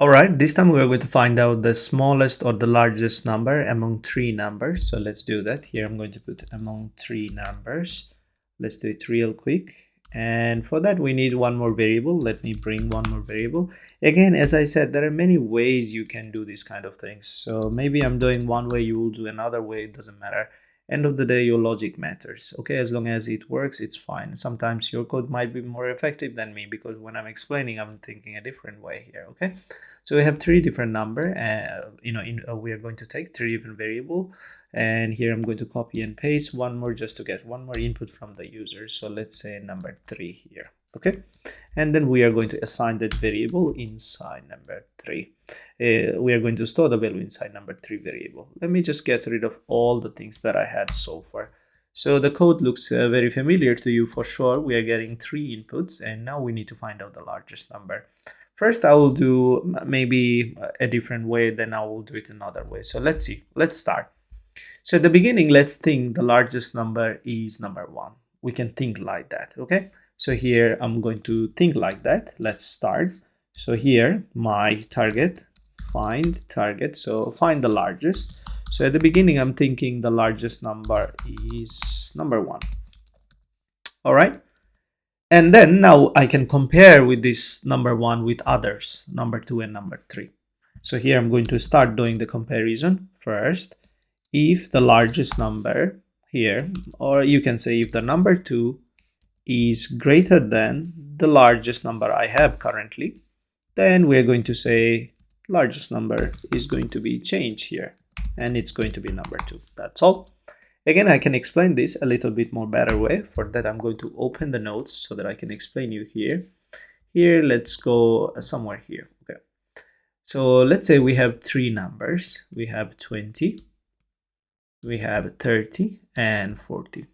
All right, this time we are going to find out the smallest or the largest number among three numbers. So let's do that. Here I'm going to put among three numbers. Let's do it real quick. And for that, we need one more variable. Let me bring one more variable. Again, as I said, there are many ways you can do these kind of things. So maybe I'm doing one way, you will do another way. It doesn't matter. End of the day, your logic matters. Okay, as long as it works, it's fine. Sometimes your code might be more effective than me because when I'm explaining, I'm thinking a different way here. Okay, so we have three different number. We are going to take three different variable, and here I'm going to copy and paste one more just to get one more input from the user. So let's say number 3 here. Okay, and then we are going to assign that variable inside number 3. We are going to store the value inside number 3 variable. Let me just get rid of all the things that I had so far. So the code looks very familiar to you for sure. We are getting 3 inputs, and now we need to find out the largest number. First, I will do maybe a different way, then I will do it another way. So let's see. Let's start. So at the beginning, let's think the largest number is number 1. We can think like that, okay? So here I'm going to think like that. Let's start. So here my target, find target. So find the largest. So at the beginning, I'm thinking the largest number is number 1. All right. And then now I can compare with this number 1 with others, number 2 and number 3. So here I'm going to start doing the comparison first. If the largest number here, or you can say if the number 2 is greater than the largest number I have currently, then we're going to say largest number is going to be changed here, and it's going to be number 2. That's all. Again, I can explain this a little bit more better way. For that, I'm going to open the notes so that I can explain you here. Here, let's go somewhere here. Okay. So let's say we have three numbers. We have 20, we have 30, and 40.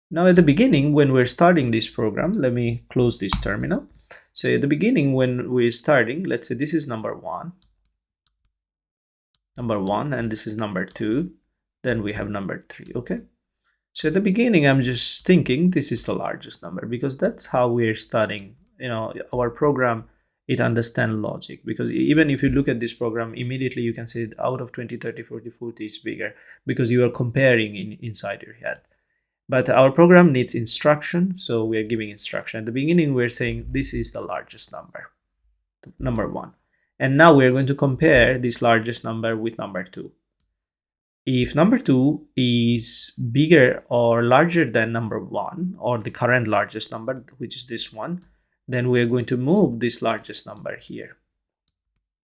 Now at the beginning, when we're starting this program, let me close this terminal. So at the beginning, when we're starting, let's say this is number 1, and this is number 2. Then we have number 3. Okay, so at the beginning I'm just thinking this is the largest number because that's how we're starting. Our program, it understands logic, because even if you look at this program immediately, you can say out of 20, 30, 40, 40 is bigger because you are comparing inside your head. But our program needs instruction, so we are giving instruction. At the beginning we're saying this is the largest number, number 1, and now we're going to compare this largest number with number 2. If number 2 is bigger or larger than number 1, or the current largest number, which is this one, then we're going to move this largest number here.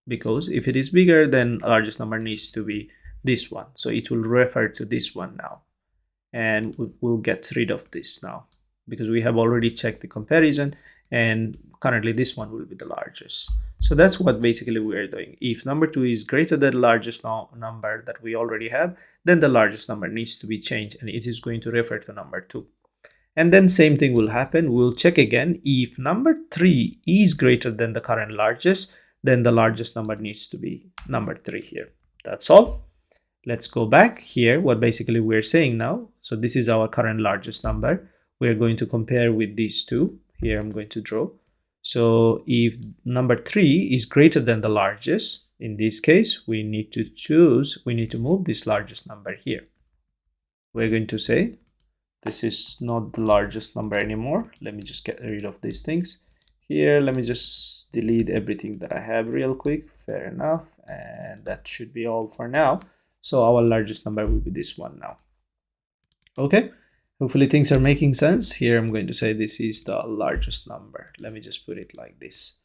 Because if it is bigger, then largest number needs to be this one. So it will refer to this one now. And we'll get rid of this now, because we have already checked the comparison, and currently this one will be the largest. So that's what basically we are doing. If number 2 is greater than the largest number that we already have, then the largest number needs to be changed, and it is going to refer to number 2. And then same thing will happen. We'll check again. If number 3 is greater than the current largest, then the largest number needs to be number 3 here. That's all. Let's go back here. What basically we're saying now, so this is our current largest number. We're going to compare with these two. Here I'm going to draw. So if number 3 is greater than the largest, in this case, we need to move this largest number here. We're going to say, this is not the largest number anymore. Let me just get rid of these things. Here, let me just delete everything that I have real quick. Fair enough. And that should be all for now. So our largest number will be this one now. Okay, hopefully things are making sense. Here I'm going to say this is the largest number. Let me just put it like this,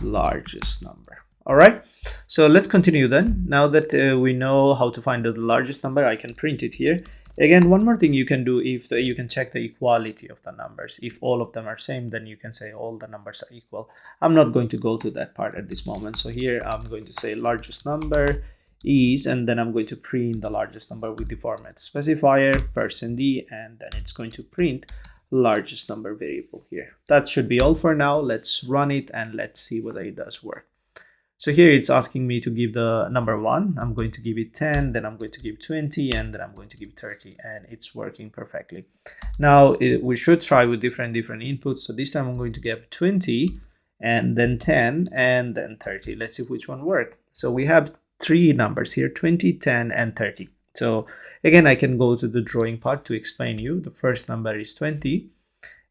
largest number. All right, so let's continue then. Now that we know how to find the largest number, I can print it here. Again, one more thing you can do, if you can check the equality of the numbers. If all of them are same, then you can say all the numbers are equal. I'm not going to go to that part at this moment. So here I'm going to say largest number is, and then I'm going to print the largest number with the format specifier %d, and then it's going to print largest number variable here. That should be all for now. Let's run it and let's see whether it does work. So here it's asking me to give the number 1. I'm going to give it 10, then I'm going to give 20, and then I'm going to give 30, and it's working perfectly. Now we should try with different inputs. So this time I'm going to give 20, and then 10, and then 30. Let's see which one works. So we have three numbers here, 20, 10, and 30. So again, I can go to the drawing part to explain you. The first number is 20,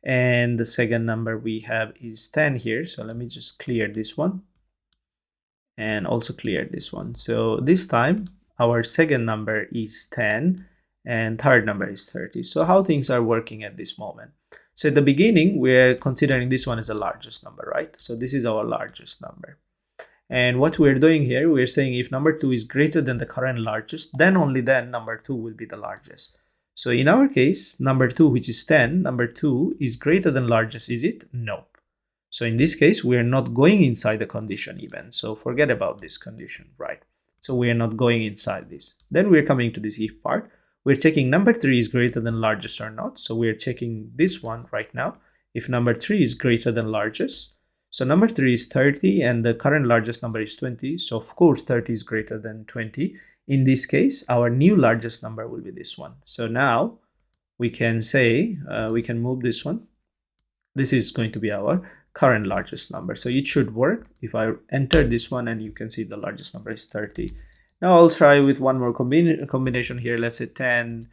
and the second number we have is 10 here. So let me just clear this one and also clear this one. So this time our second number is 10 and third number is 30. So how things are working at this moment? So at the beginning, we're considering this one as the largest number, right? So this is our largest number. And what we're doing here, we're saying if number 2 is greater than the current largest, then only then number 2 will be the largest. So in our case, number 2, which is 10, number 2 is greater than largest, is it? No. So in this case, we are not going inside the condition even. So forget about this condition, right? So we are not going inside this. Then we're coming to this if part. We're checking number 3 is greater than largest or not. So we're checking this one right now. If number 3 is greater than largest, so number 3 is 30 and the current largest number is 20. So of course 30 is greater than 20. In this case, our new largest number will be this one. So now we can say, we can move this one. This is going to be our current largest number. So it should work. If I enter this one, and you can see the largest number is 30. Now I'll try with one more combination here. Let's say 10,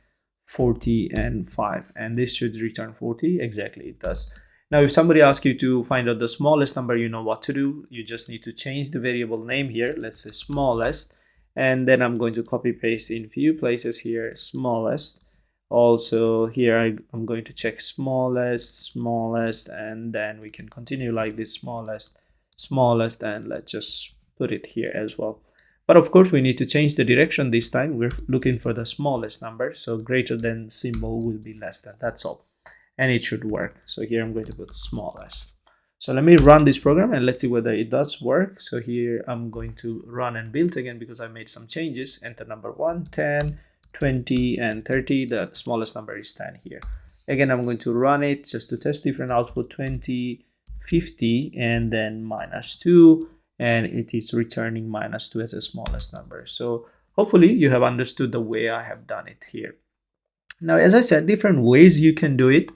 40, and 5. And this should return 40. Exactly, it does. Now, if somebody asks you to find out the smallest number, you know what to do. You just need to change the variable name here. Let's say smallest. And then I'm going to copy paste in few places here, smallest. Also here, I'm going to check smallest, and then we can continue like this, smallest, and let's just put it here as well. But of course, we need to change the direction this time. We're looking for the smallest number. So greater than symbol will be less than, that's all. And it should work. So here I'm going to put smallest. So let me run this program and let's see whether it does work. So here I'm going to run and build again because I made some changes. Enter number 1, 10, 20, and 30. The smallest number is 10 here. Again, I'm going to run it just to test different output, 20, 50, and then -2. And it is returning -2 as the smallest number. So hopefully you have understood the way I have done it here. Now, as I said, different ways you can do it.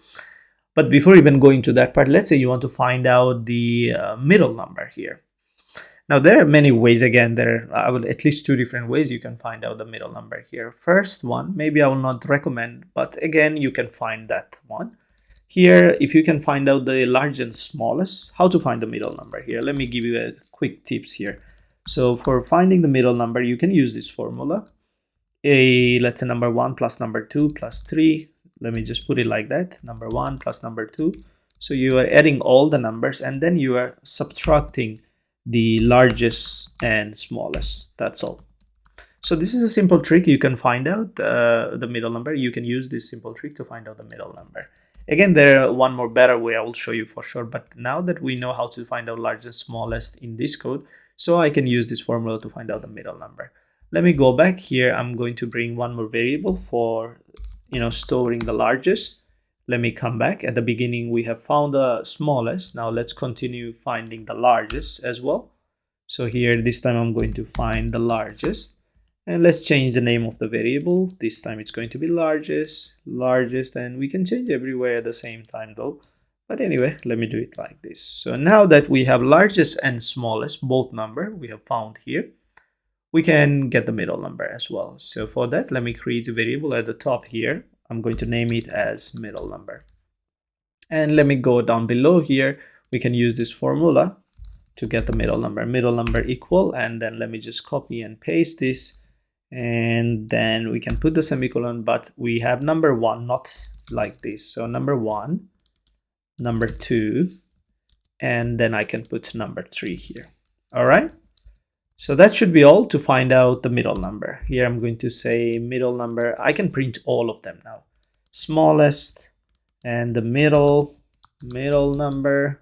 But before even going to that part, let's say you want to find out the middle number here. Now, there are many ways. Again, there are at least 2 different ways you can find out the middle number here. First one, maybe I will not recommend, but again, you can find that one. Here, if you can find out the largest and smallest, how to find the middle number here. Let me give you a quick tips here. So for finding the middle number, you can use this formula. Let's say number 1 plus number 2 plus 3. Let me just put it like that. Number 1 plus number 2. So you are adding all the numbers and then you are subtracting the largest and smallest. That's all. So this is a simple trick. You can find out the middle number. You can use this simple trick to find out the middle number. Again, there are one more better way I will show you for sure. But now that we know how to find out largest and smallest in this code, so I can use this formula to find out the middle number. Let me go back here. I'm going to bring one more variable for storing the largest. Let me come back. At the beginning, we have found the smallest. Now let's continue finding the largest as well. So here, this time I'm going to find the largest. And let's change the name of the variable. This time it's going to be largest, and we can change everywhere at the same time though. But anyway, let me do it like this. So now that we have largest and smallest, both number we have found here, we can get the middle number as well. So for that, let me create a variable at the top here. I'm going to name it as middle number. And let me go down below here. We can use this formula to get the middle number equal, and then let me just copy and paste this. And then we can put the semicolon, but we have number 1, not like this. So number 1, number 2, and then I can put number 3 here. All right. So that should be all to find out the middle number. Here I'm going to say middle number. I can print all of them now. Smallest and the middle number,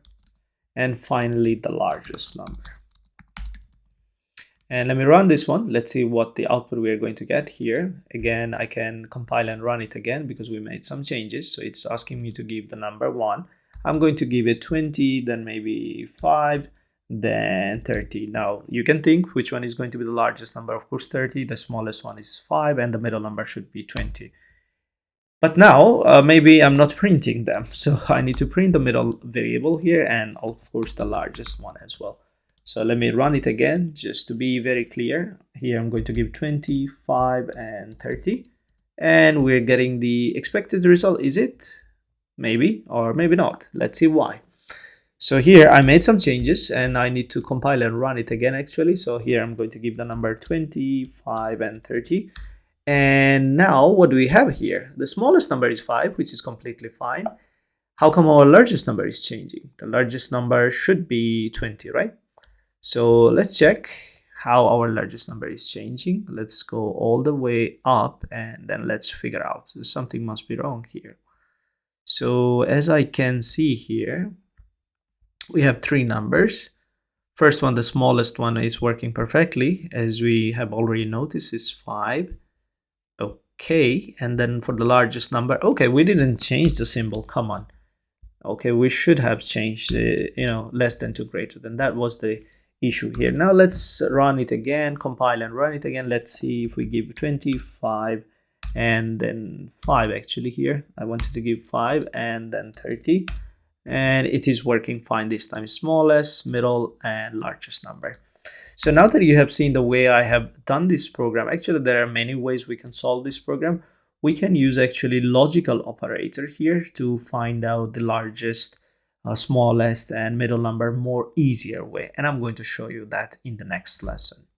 and finally the largest number. And let me run this one. Let's see what the output we are going to get here. Again, I can compile and run it again because we made some changes. So it's asking me to give the number 1. I'm going to give it 20, then maybe 5, then 30. Now you can think which one is going to be the largest number. Of course 30, the smallest one is 5, and the middle number should be 20. But now maybe I'm not printing them, so I need to print the middle variable here, and of course the largest one as well. So let me run it again just to be very clear. Here I'm going to give 25 and 30, and we're getting the expected result. Is it? Maybe or maybe not. Let's see why. So here I made some changes and I need to compile and run it again actually. So here I'm going to give the number 25 and 30. And now what do we have here? The smallest number is 5, which is completely fine. How come our largest number is changing? The largest number should be 20, right? So let's check how our largest number is changing. Let's go all the way up and then let's figure out. Something must be wrong here. So as I can see here, we have 3 numbers. First one, the smallest one, is working perfectly, as we have already noticed, is 5. Okay, and then for the largest number, okay, we didn't change the symbol, come on. Okay, we should have changed the, less than to greater than. That was the issue here. Now let's run it again, compile and run it again. Let's see if we give 25 and then 5 actually here. I wanted to give 5 and then 30. And it is working fine this time. Smallest, middle, and largest number. So now that you have seen the way I have done this program, actually there are many ways we can solve this program. We can use actually logical operator here to find out the largest, smallest, and middle number more easier way. And I'm going to show you that in the next lesson.